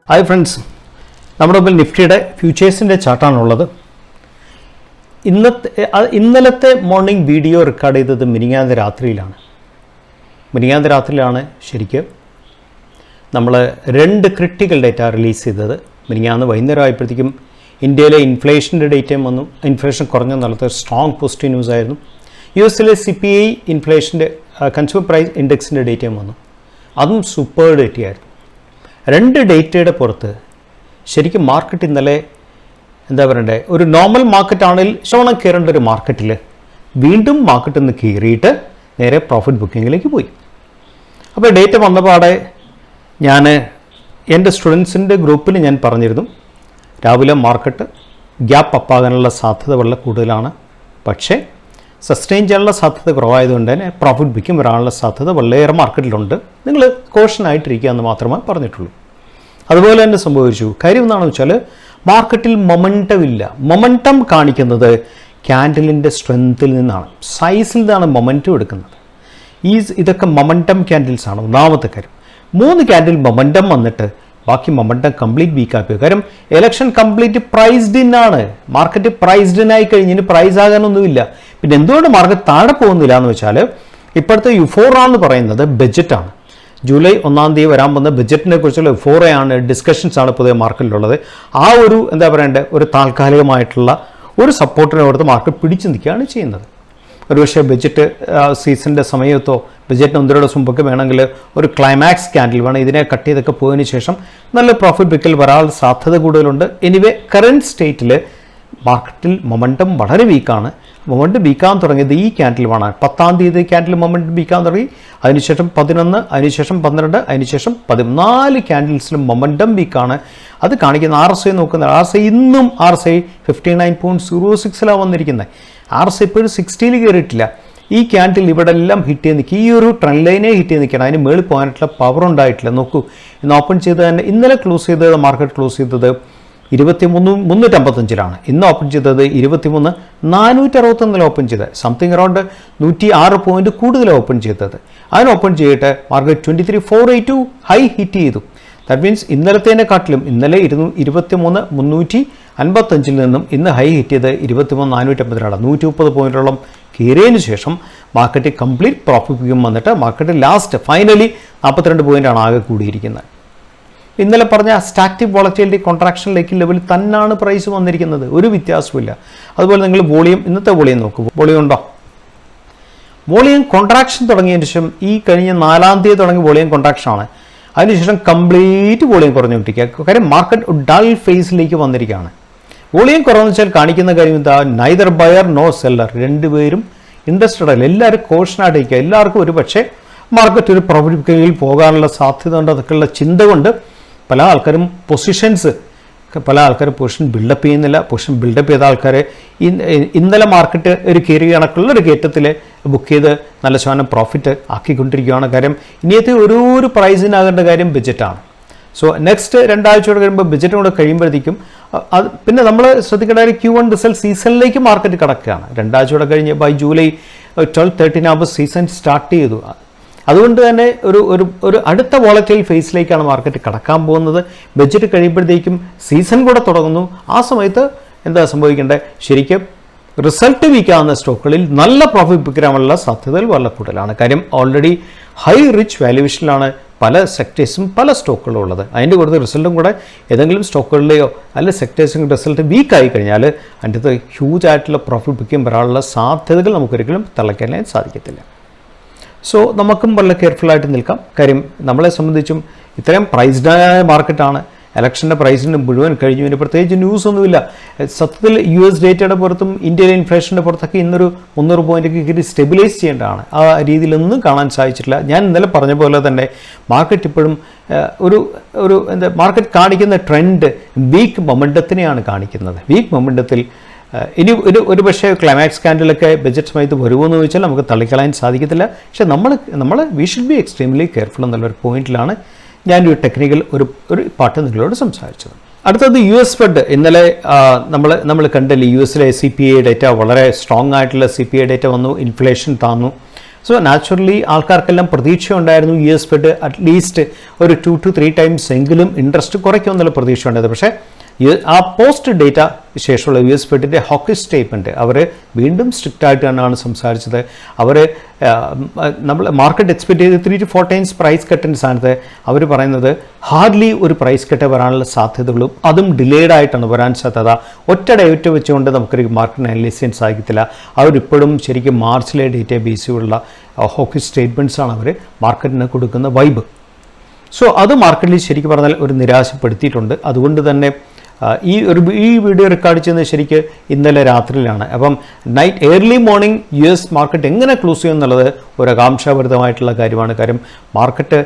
Hi friends, നമ്മുടെ മുമ്പിൽ നിഫ്റ്റിയുടെ ഫ്യൂച്ചേഴ്സിൻ്റെ ചാർട്ടാണുള്ളത്. ഇന്നലത്തെ മോർണിംഗ് വീഡിയോ റെക്കോർഡ് ചെയ്തത് മിനിങ്ങാന്ത രാത്രിയിലാണ് ശരിക്കും നമ്മൾ 2 ക്രിട്ടിക്കൽ ഡേറ്റ റിലീസ് ചെയ്തത്. മിനിങ്ങാന്ന് വൈകുന്നേരം ആയപ്പോഴത്തേക്കും ഇന്ത്യയിലെ ഇൻഫ്ലേഷൻ്റെ ഡേറ്റയും വന്നു. ഇൻഫ്ലേഷൻ കുറഞ്ഞ നിലത്ത് സ്ട്രോങ് പോസിറ്റീവ് ന്യൂസ് ആയിരുന്നു. US-ലെ CPI ഇൻഫ്ലേഷൻ്റെ കൺസ്യൂമർ പ്രൈസ് ഇൻഡെക്സിൻ്റെ ഡേറ്റയും വന്നു. അതും സൂപ്പർ ഡേറ്റയായിരുന്നു. 2 ഡേറ്റയുടെ പുറത്ത് ശരിക്കും മാർക്കറ്റ് ഇന്നലെ ഒരു നോർമൽ മാർക്കറ്റ് ആണെങ്കിൽ ശോണം കയറേണ്ട ഒരു മാർക്കറ്റിൽ വീണ്ടും മാർക്കറ്റിൽ നിന്ന് കയറിയിട്ട് നേരെ പ്രോഫിറ്റ് ബുക്കിങ്ങിലേക്ക് പോയി. അപ്പോൾ ഡേറ്റ വന്നപാടെ ഞാൻ എൻ്റെ സ്റ്റുഡൻസിൻ്റെ ഗ്രൂപ്പിൽ ഞാൻ പറഞ്ഞിരുന്നു, രാവിലെ മാർക്കറ്റ് ഗ്യാപ്പ് അപ്പാകാനുള്ള സാധ്യത വളരെ കൂടുതലാണ്, പക്ഷേ സസ്റ്റെയിൻ ചെയ്യാനുള്ള സാധ്യത കുറവായതുകൊണ്ട് തന്നെ പ്രോഫിറ്റ് ബുക്കിംഗ് വരാനുള്ള സാധ്യത വളരെയേറെ മാർക്കറ്റിലുണ്ട്. നിങ്ങൾ കോഷനായിട്ടിരിക്കുക എന്ന് മാത്രമേ പറഞ്ഞിട്ടുള്ളൂ. അതുപോലെ തന്നെ സംഭവിച്ചു. കാര്യം എന്താണെന്ന് വെച്ചാൽ മാർക്കറ്റിൽ മൊമെൻറ്റം ഇല്ല. മൊമെൻറ്റം കാണിക്കുന്നത് ക്യാൻഡിലിൻ്റെ സ്ട്രെങ്ത്തിൽ നിന്നാണ്, സൈസിൽ നിന്നാണ് മൊമെൻറ്റം എടുക്കുന്നത്. ഇതൊക്കെ മൊമെൻറ്റം ക്യാൻഡിൽസാണ്. ഒന്നാമത്തെ കാര്യം. 3 ക്യാൻഡിൽ മൊമെൻറ്റം വന്നിട്ട് ബാക്കി മൊമെൻറ്റം കംപ്ലീറ്റ് വീക്കാക്കുക. കാര്യം എലക്ഷൻ കംപ്ലീറ്റ് പ്രൈസ്ഡ് ഇൻ ആണ്. മാർക്കറ്റ് പ്രൈസ്ഡ് ഇൻ ആയി കഴിഞ്ഞിന് പ്രൈസ് ആകാനൊന്നുമില്ല. പിന്നെ എന്തുകൊണ്ട് മാർക്കറ്റ് താഴെ പോകുന്നില്ല എന്ന് വെച്ചാൽ ഇപ്പോഴത്തെ യുഫോറ എന്ന് പറയുന്നത് ബഡ്ജറ്റാണ്. ജൂലൈ 1-ാം തീയതി വരാൻ പോകുന്ന ബഡ്ജറ്റിനെ കുറിച്ചുള്ള യുഫോറയാണ്, ഡിസ്കഷൻസാണ് പൊതുവെ മാർക്കറ്റിലുള്ളത്. ആ ഒരു ഒരു താൽക്കാലികമായിട്ടുള്ള ഒരു സപ്പോർട്ടിനെ കൊടുത്ത് മാർക്കറ്റ് പിടിച്ചു നിൽക്കുകയാണ് ചെയ്യുന്നത്. ഒരുപക്ഷെ ബഡ്ജറ്റ് സീസണിൻ്റെ സമയത്തോ ബഡ്ജറ്റിന് 1-2 ദിവസം മുമ്പൊക്കെ വേണമെങ്കിൽ ഒരു ക്ലൈമാക്സ് ക്യാൻഡിൽ വേണം. ഇതിനെ കട്ട് ചെയ്തൊക്കെ പോയതിന് ശേഷം നല്ല പ്രോഫിറ്റ് ബുക്കിൽ വരാനുള്ള സാധ്യത കൂടുതലുണ്ട്. എനിവേ കറൻറ്റ് സ്റ്റേറ്റിൽ മാർക്കറ്റിൽ മൊമെൻറ്റം വളരെ വീക്കാണ്. മൊമെൻറ്റം വീക്കാൻ തുടങ്ങിയത് ഈ ക്യാൻഡിലുമാണ്. 10-ാം തീയതി ക്യാൻഡിൽ മൊമെൻറ്റം വീക്കാൻ തുടങ്ങി. അതിനുശേഷം 11, അതിനുശേഷം 12, അതിനുശേഷം 14 ക്യാൻഡിൽസിലും മൊമെൻറ്റം വീക്കാണ്. അത് കാണിക്കുന്ന RSI നോക്കുന്നത്. RSI ഇന്നും RSI 59.06 വന്നിരിക്കുന്നത്. RSI ഇപ്പോഴും 60-ൽ കയറിയിട്ടില്ല. ഈ ക്യാൻഡിൽ ഇവിടെ എല്ലാം ഹിറ്റ് ചെയ്ത് നിൽക്കുക. ഈ ഒരു ട്രെൻഡ് ലൈനെ ഹിറ്റ് ചെയ്ത് നിൽക്കണം. അതിന് മേളിൽ പോകാനായിട്ടുള്ള പവർ ഉണ്ടായിട്ടില്ല. നോക്കൂ, ഇന്ന് ഓപ്പൺ ചെയ്ത് തന്നെ ഇന്നലെ ക്ലോസ് ചെയ്തത്, മാർക്കറ്റ് ക്ലോസ് ചെയ്തത് 23,355 ഇന്ന് ഓപ്പൺ ചെയ്തത് 23,461 ഓപ്പൺ ചെയ്തത്. സംതിങ് അറൗണ്ട് 106 പോയിന്റ് കൂടുതൽ ഓപ്പൺ ചെയ്തത്. അതിന് ഓപ്പൺ ചെയ്തിട്ട് മാർക്കറ്റ് 23,482 ഹൈ ഹിറ്റ് ചെയ്തു. ദാറ്റ് മീൻസ് ഇന്നലത്തേനെക്കാട്ടിലും ഇന്നലെ 23,355 നിന്നും ഇന്ന് ഹൈ ഹിറ്റ് ചെയ്ത് 23,452 130 പോയിന്റോളം കയറിയതിന് ശേഷം മാർക്കറ്റ് കംപ്ലീറ്റ് പ്രോഫിറ്റ് ബുക്കിംഗ് വന്നിട്ട് മാർക്കറ്റ് ലാസ്റ്റ് ഫൈനലി 42 പോയിന്റാണ് ആകെ കൂടിയിരിക്കുന്നത്. ഇന്നലെ പറഞ്ഞ സ്റ്റാറ്റിക് വോളറ്റിലിറ്റി കോൺട്രാക്ഷൻ ലെവലിൽ തന്നെയാണ് പ്രൈസ് വന്നിരിക്കുന്നത്. ഒരു വ്യത്യാസമില്ല. അതുപോലെ നിങ്ങൾ വോളിയം, ഇന്നത്തെ വോളിയം നോക്കൂ. വോളിയം ഉണ്ടോ? വോളിയം കോൺട്രാക്ഷൻ തുടങ്ങിയതിന് ശേഷം ഈ കഴിഞ്ഞ 4-ാം തീയതി തുടങ്ങിയ വോളിയം കോൺട്രാക്ഷനാണ്. അതിനുശേഷം കംപ്ലീറ്റ് വോളിയം കുറഞ്ഞുകൊണ്ടിരിക്കുക. കാര്യം മാർക്കറ്റ് ഡൾ ഫേസിലേക്ക് വന്നിരിക്കുകയാണ്. വോളിയം കുറവെന്ന് വെച്ചാൽ കാണിക്കുന്ന കാര്യം എന്താ? നൈദർ ബയർ നോ സെല്ലർ, രണ്ടുപേരും ഇൻട്രസ്റ്റഡ് അല്ല. എല്ലാവരും കോഷനായിട്ടിരിക്കുക. എല്ലാവർക്കും ഒരു പക്ഷേ മാർക്കറ്റ് ഒരു പ്രോഫിറ്റ് ബുക്കിങ്ങിൽ പോകാനുള്ള സാധ്യത ഉണ്ട്. അതൊക്കെയുള്ള ചിന്ത കൊണ്ട് പല ആൾക്കാരും പൊസിഷൻ ബിൽഡപ്പ് ചെയ്യുന്നില്ല. പൊസിഷൻ ബിൽഡപ്പ് ചെയ്ത ആൾക്കാർ ഇന്നലെ മാർക്കറ്റ് ഒരു കയറി കണക്കുള്ള ഒരു കയറ്റത്തിൽ ബുക്ക് ചെയ്ത് നല്ല ശതമാനം പ്രോഫിറ്റ് ആക്കിക്കൊണ്ടിരിക്കുകയാണ്. കാര്യം ഇനിയത്തെ ഒരു പ്രൈസിനാകേണ്ട കാര്യം ബഡ്ജറ്റാണ്. സോ നെക്സ്റ്റ് 2 ആഴ്ചയോടെ കഴിയുമ്പോൾ ബഡ്ജറ്റും കൂടെ കഴിയുമ്പോഴത്തേക്കും അത് പിന്നെ നമ്മൾ ശ്രദ്ധിക്കേണ്ട Q1 റിസൾട്ട് സീസണിലേക്ക് മാർക്കറ്റ് കിടക്കുകയാണ്. 2 ആഴ്ചയോടെ കഴിഞ്ഞ് ബൈ ജൂലൈ 12-13 ആകുമ്പോൾ സീസൺ സ്റ്റാർട്ട് ചെയ്തു. അതുകൊണ്ട് തന്നെ ഒരു അടുത്ത വോളറ്റൈൽ ഫേസിലേക്കാണ് മാർക്കറ്റ് കടക്കാൻ പോകുന്നത്. ബഡ്ജറ്റ് കഴിയുമ്പോഴത്തേക്കും സീസൺ കൂടെ തുടങ്ങുന്നു. ആ സമയത്ത് എന്താ സംഭവിക്കേണ്ടത്? ശരിക്കും റിസൾട്ട് വീക്കാവുന്ന സ്റ്റോക്കുകളിൽ നല്ല പ്രോഫിറ്റ് ബുക്കിനാനുള്ള സാധ്യതകൾ വളരെ കൂടുതലാണ്. കാര്യം ഓൾറെഡി ഹൈ റിച്ച് വാല്യുവേഷനിലാണ് പല സെക്ടേഴ്സും പല സ്റ്റോക്കുകളും ഉള്ളത്. അതിൻ്റെ കൂടുതൽ റിസൾട്ടും കൂടെ ഏതെങ്കിലും സ്റ്റോക്കുകളിലെയോ അല്ല സെക്ടേഴ്സും റിസൾട്ട് വീക്കായി കഴിഞ്ഞാൽ അതിൻ്റെ അകത്ത് ഹ്യൂജ് ആയിട്ടുള്ള പ്രോഫിറ്റ് ബുക്കിംഗ് വരാനുള്ള സാധ്യതകൾ നമുക്കൊരിക്കലും തള്ളയ്ക്കാനായി സാധിക്കത്തില്ല. സോ നമുക്കും വളരെ കെയർഫുള്ളായിട്ട് നിൽക്കാം. കാര്യം നമ്മളെ സംബന്ധിച്ചും ഇത്രയും പ്രൈസ്ഡായ മാർക്കറ്റാണ്. ഇലക്ഷൻ്റെ പ്രൈസിന് മുഴുവൻ കഴിഞ്ഞു. ഇതിന് പ്രത്യേകിച്ച് ന്യൂസൊന്നുമില്ല. സത്യത്തിൽ US ഡേറ്റയുടെ പുറത്തും ഇന്ത്യയിലെ ഇൻഫ്ലേഷൻ്റെ പുറത്തൊക്കെ ഇന്നൊരു 300 പോയിൻ്റൊക്കെ കയറി സ്റ്റെബിലൈസ് ചെയ്യേണ്ടതാണ്. ആ രീതിയിലൊന്നും കാണാൻ സാധിച്ചിട്ടില്ല. ഞാൻ ഇന്നലെ പറഞ്ഞ പോലെ തന്നെ മാർക്കറ്റ് ഇപ്പോഴും മാർക്കറ്റ് കാണിക്കുന്ന ട്രെൻഡ് വീക്ക് മൊമെൻറ്റത്തിനെയാണ് കാണിക്കുന്നത്. വീക്ക് മൊമെൻറ്റത്തിൽ ഇനി ഒരു പക്ഷേ ക്ലൈമാക്സ് ക്യാൻഡിലൊക്കെ ബഡ്ജറ്റ് സമയത്ത് വരുമോയെന്ന് ചോദിച്ചാൽ നമുക്ക് തള്ളിക്കളയാൻ സാധിക്കത്തില്ല. പക്ഷേ നമ്മൾ we should be extremely careful എന്നുള്ളൊരു പോയിന്റിലാണ് ഞാനൊരു ടെക്നിക്കൽ ഒരു പാട്ട് നിങ്ങളോട് സംസാരിച്ചത്. അടുത്തത് US ഫെഡ്. ഇന്നലെ നമ്മൾ കണ്ടില്ലേ, US-ലെ CPI ഡേറ്റ വളരെ സ്ട്രോങ് ആയിട്ടുള്ള CPI ഡേറ്റ വന്നു. ഇൻഫ്ലേഷൻ താന്നു. സോ നാച്ചുറലി ആൾക്കാർക്കെല്ലാം പ്രതീക്ഷ ഉണ്ടായിരുന്നു US ഫെഡ് അറ്റ്ലീസ്റ്റ് ഒരു 2 to 3 ടൈംസ് എങ്കിലും ഇൻട്രസ്റ്റ് കുറയ്ക്കുമെന്നുള്ള പ്രതീക്ഷ ഉണ്ടായത്. പക്ഷേ ആ പോസ്റ്റ് ഡേറ്റ ശേഷമുള്ള US ഫെഡിൻ്റെ ഹോക്കിഷ് സ്റ്റേറ്റ്മെൻറ്റ് അവർ വീണ്ടും സ്ട്രിക്റ്റ് ആയിട്ട് തന്നെയാണ് സംസാരിച്ചത്. അവർ നമ്മൾ മാർക്കറ്റ് എക്സ്പെക്ട് ചെയ്ത് 3 to 4 ടൈംസ് പ്രൈസ് കട്ടിൻ്റെ സ്ഥാനത്ത് അവർ പറയുന്നത് ഹാർഡ്ലി ഒരു പ്രൈസ് കട്ട് വരാനുള്ള സാധ്യതകളും അതും ഡിലേഡ് ആയിട്ടാണ് വരാൻ സാധ്യത. ഒറ്റ ഡേറ്റ് വെച്ചുകൊണ്ട് നമുക്കൊരു മാർക്കറ്റിനെ അനലൈസ് ചെയ്യാൻ സാധിക്കത്തില്ല. അവരിപ്പോഴും ശരിക്കും മാർച്ചിലെ ഡേറ്റ ബേസ് ചെയ്തുള്ള ഹോക്കിഷ് സ്റ്റേറ്റ്മെൻറ്റ്സാണ് അവർ മാർക്കറ്റിന് കൊടുക്കുന്ന വൈബ്. സോ അത് മാർക്കറ്റിൽ ശരിക്കും പറഞ്ഞാൽ ഒരു നിരാശപ്പെടുത്തിയിട്ടുണ്ട്. അതുകൊണ്ട് തന്നെ ഈ വീഡിയോ റെക്കോർഡ് ചെയ്യുന്നത് ശരിക്ക് ഇന്നലെ രാത്രിയിലാണ്. അപ്പം ഏർലി മോർണിംഗ് US മാർക്കറ്റ് എങ്ങനെ ക്ലോസ് ചെയ്യും എന്നുള്ളത് ഒരു ആകാംക്ഷാഭരിതമായിട്ടുള്ള കാര്യമാണ്. കാര്യം മാർക്കറ്റ്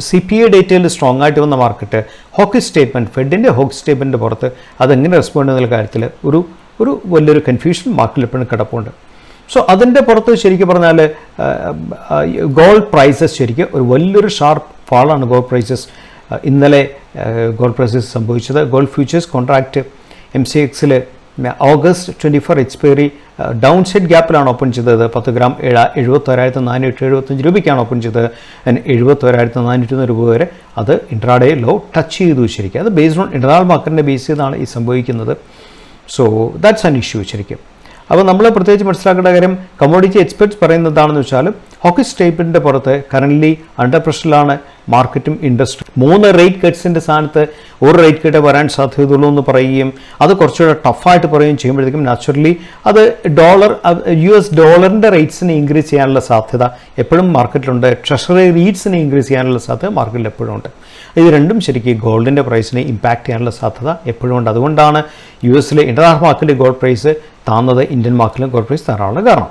CPI ഡേറ്റയിൽ സ്ട്രോങ് ആയിട്ട് വന്ന മാർക്കറ്റ് ഹോക്കിഷ് സ്റ്റേറ്റ്മെൻറ്റ് ഫെഡിൻ്റെ ഹോക്കിഷ് സ്റ്റേറ്റ്മെൻറ്റിൻ്റെ പുറത്ത് അതെങ്ങനെ റെസ്പോണ്ട് ചെയ്യുന്ന കാര്യത്തിൽ ഒരു വലിയൊരു കൺഫ്യൂഷൻ മാർക്കറ്റിൽ എപ്പോഴും കിടപ്പുണ്ട്. സോ അതിൻ്റെ പുറത്ത് ശരിക്കും പറഞ്ഞാൽ ഗോൾഡ് പ്രൈസസ് ശരിക്കും ഒരു വലിയൊരു ഷാർപ്പ് ഫാളാണ് ഗോൾഡ് പ്രൈസസ് ഇന്നലെ ഗോൾഡ് പ്രൈസസ് സംഭവിച്ചത്. ഗോൾഡ് ഫ്യൂച്ചേഴ്സ് കോൺട്രാക്റ്റ് MCXൽ August 24 എക്സ്പയറി ഡൗൺ സൈഡ് ഗ്യാപ്പിലാണ് ഓപ്പൺ ചെയ്തത്. 10 ഗ്രാം 71,475 രൂപയ്ക്കാണ് ഓപ്പൺ ചെയ്തത്. 71,401 രൂപ വരെ അത് ഇൻട്രാഡേ ലോ ടച്ച് ചെയ്തു ശരിക്കും. അത് ബേസ്ഡ് ഓൺ ഇൻ്റർനാഷണൽ മാർക്കറ്റിനെ ബേസ് ചെയ്താണ് ഈ സംഭവിക്കുന്നത്. സോ ദാറ്റ്സ് ആൻ ഇഷ്യൂ ശരിക്കും. അപ്പോൾ നമ്മൾ പ്രത്യേകിച്ച് മനസ്സിലാക്കേണ്ട കാര്യം കമ്മോഡിറ്റി എക്സ്പെർട്സ് പറയുന്നതാണെന്ന് വെച്ചാൽ ഹോക്കിഷ് സ്റ്റേറ്റ്മെൻറ്റിൻ്റെ പുറത്ത് കറൻ്റ്ലി അണ്ടർ പ്രഷറിലാണ് മാർക്കറ്റും ഇൻഡസ്ട്രി. 3 റേറ്റ് കട്ട്സിൻ്റെ സ്ഥാനത്ത് ഒരു റേറ്റ് കട്ട് വരാൻ സാധ്യതയുള്ളൂ എന്ന് പറയുകയും അത് കുറച്ചുകൂടെ ടഫായിട്ട് പറയുകയും ചെയ്യുമ്പോഴത്തേക്കും നാച്ചുറലി അത് US ഡോളറിൻ്റെ റേറ്റ്സിനെ ഇൻക്രീസ് ചെയ്യാനുള്ള സാധ്യത എപ്പോഴും മാർക്കറ്റിലുണ്ട്. ട്രഷറി റീറ്റ്സിനെ ഇൻക്രീസ് ചെയ്യാനുള്ള സാധ്യത മാർക്കറ്റിൽ എപ്പോഴും ഉണ്ട്. ഇത് രണ്ടും ശരിക്കും ഗോൾഡിൻ്റെ പ്രൈസിനെ ഇമ്പാക്റ്റ് ചെയ്യാനുള്ള സാധ്യത എപ്പോഴും ഉണ്ട്. അതുകൊണ്ടാണ് US ഇൻ്റർനാഷണൽ മാർക്കറ്റിൽ ഗോൾഡ് പ്രൈസ് താന്നത്, ഇന്ത്യൻ മാർക്കറ്റിലും ഗോൾഡ് പ്രൈസ് താറാനുള്ള കാരണം.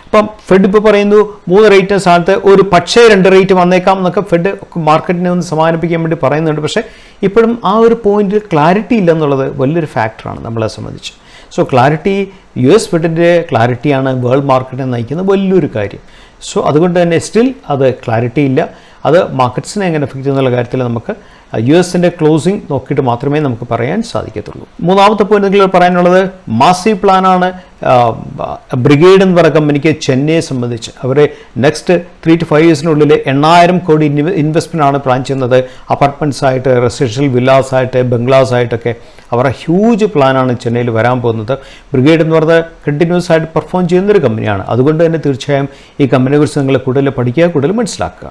അപ്പം ഫെഡ് ഇപ്പോൾ പറയുന്നു 3 റേറ്റിന് സ്ഥാനത്ത് ഒരു 2 റേറ്റ് വന്നേക്കാം എന്നൊക്കെ ഫെഡ് മാർക്കറ്റിനെ ഒന്ന് സമാധാനിപ്പിക്കാൻ വേണ്ടി പറയുന്നുണ്ട്. പക്ഷേ ഇപ്പോഴും ആ ഒരു പോയിന്റിൽ ക്ലാരിറ്റി ഇല്ലെന്നുള്ളത് വലിയൊരു ഫാക്ടറാണ് നമ്മളെ സംബന്ധിച്ച്. സോ ക്ലാരിറ്റി US ഫെഡിൻ്റെ ക്ലാരിറ്റിയാണ് വേൾഡ് മാർക്കറ്റിനെ നയിക്കുന്ന വലിയൊരു കാര്യം. സോ അതുകൊണ്ട് തന്നെ സ്റ്റിൽ അത് ക്ലാരിറ്റി ഇല്ല. അത് മാർക്കറ്റ്സിനെ എങ്ങനെ എഫക്റ്റ് ചെയ്യുന്നുള്ള കാര്യത്തിൽ നമുക്ക് US ക്ലോസിംഗ് നോക്കിയിട്ട് മാത്രമേ നമുക്ക് പറയാൻ സാധിക്കത്തുള്ളൂ. മൂന്നാമത്തെ പോയിന്റ് പറയാനുള്ളത് മാസീവ് പ്ലാനാണ് ബ്രിഗേഡ് എന്ന് പറയുന്ന കമ്പനിക്ക് ചെന്നൈയെ സംബന്ധിച്ച്. അവർ നെക്സ്റ്റ് 3 to 5 ഇയേഴ്സിനുള്ളിൽ 8,000 കോടി ഇൻവെസ്റ്റ്മെൻ്റ് ആണ് പ്ലാൻ ചെയ്യുന്നത്. അപ്പാർട്ട്മെൻറ്റ്സ് ആയിട്ട്, റെസിഡൻഷ്യൽ വില്ലാസ് ആയിട്ട്, ബംഗ്ലാവ്സ് ആയിട്ടൊക്കെ അവരുടെ ഹ്യൂജ് പ്ലാനാണ് ചെന്നൈയിൽ വരാൻ പോകുന്നത്. ബ്രിഗേഡ് എന്ന് പറഞ്ഞാൽ കണ്ടിന്യൂസ് ആയിട്ട് പെർഫോം ചെയ്യുന്നൊരു കമ്പനിയാണ്. അതുകൊണ്ട് തന്നെ തീർച്ചയായും ഈ കമ്പനിയെക്കുറിച്ച് നിങ്ങൾ കൂടുതൽ പഠിക്കുക, കൂടുതൽ മനസ്സിലാക്കുക.